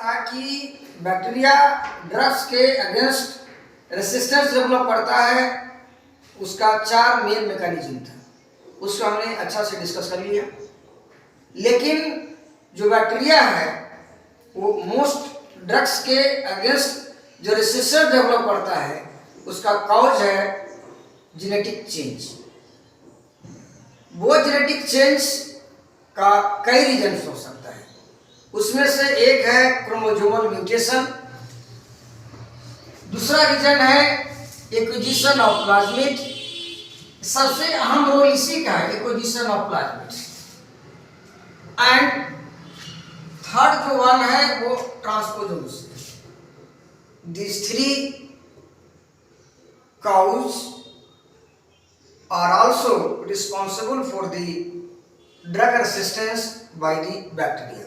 कि bacteria drugs के against resistance develop करता है, उसका 4 मेन मैकेनिज्म था। उसको हमने अच्छा से डिस्कस कर लिया। लेकिन जो बैक्टीरिया है वो मोस्ट ड्रग्स के अगेंस्ट जो रेसिस्टेंस डेवलप करता है उसका कॉज है जेनेटिक चेंज। वो जेनेटिक चेंज का कई रीजन हो सकता है। उसमें से एक है क्रोमोसोमल म्यूटेशन, दूसरा रीजन है एक्विजिशन ऑफ प्लाज्मिड, सबसे अहम रोल इसी का है acquisition of plasmid, and third जो वन है वो ट्रांसपोजन। These 3 causes are also responsible for the drug resistance by the bacteria.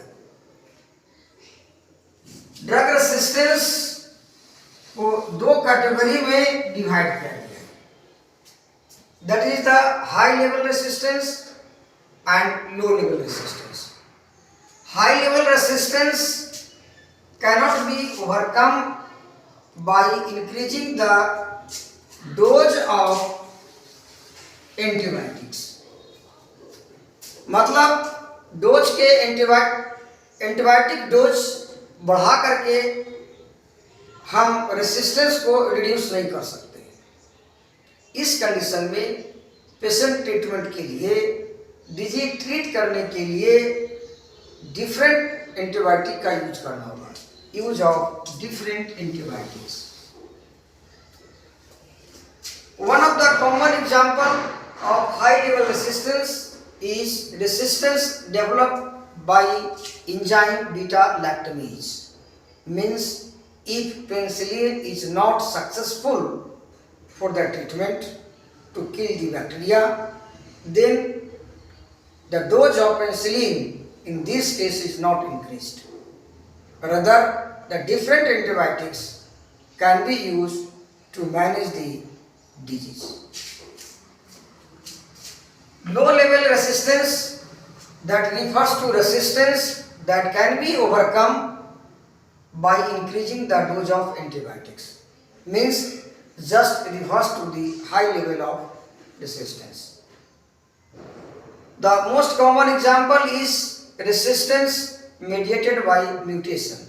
Drug resistance को 2 कैटेगरी में डिवाइड किया गया है, that is the high level resistance and low level resistance. High level resistance cannot be overcome by increasing the dose of antibiotics। मतलब dose के antibiotic dose बढ़ा करके हम रेसिस्टेंस को रिड्यूस नहीं कर सकते। इस कंडीशन में पेशेंट ट्रीटमेंट के लिए, डिजीज ट्रीट करने के लिए डिफरेंट एंटीबायोटिक का यूज करना होगा। Use of different antibiotics. One of the common example of high level resistance is resistance developed by enzyme beta lactamase। Means if penicillin is not successful for the treatment to kill the bacteria, then the dose of penicillin in this case is not increased. Rather, the different antibiotics can be used to manage the disease. Low level resistance, that refers to resistance that can be overcome by increasing the dose of antibiotics. Means just refers to the high level of resistance. The most common example is resistance mediated by mutation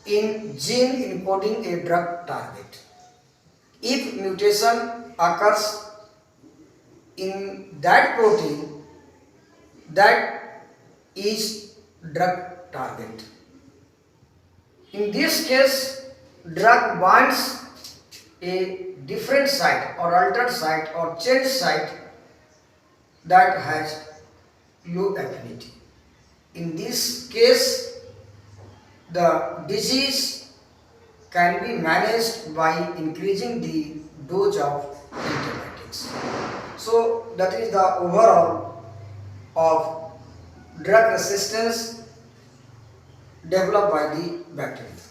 in gene encoding a drug target. If mutation occurs in that protein, that is drug target. In this case, drug binds a different site or altered site or changed site that has low affinity. In this case, the disease can be managed by increasing the dose of antibiotics. So that is the overall of drug resistance developed by the bacteria.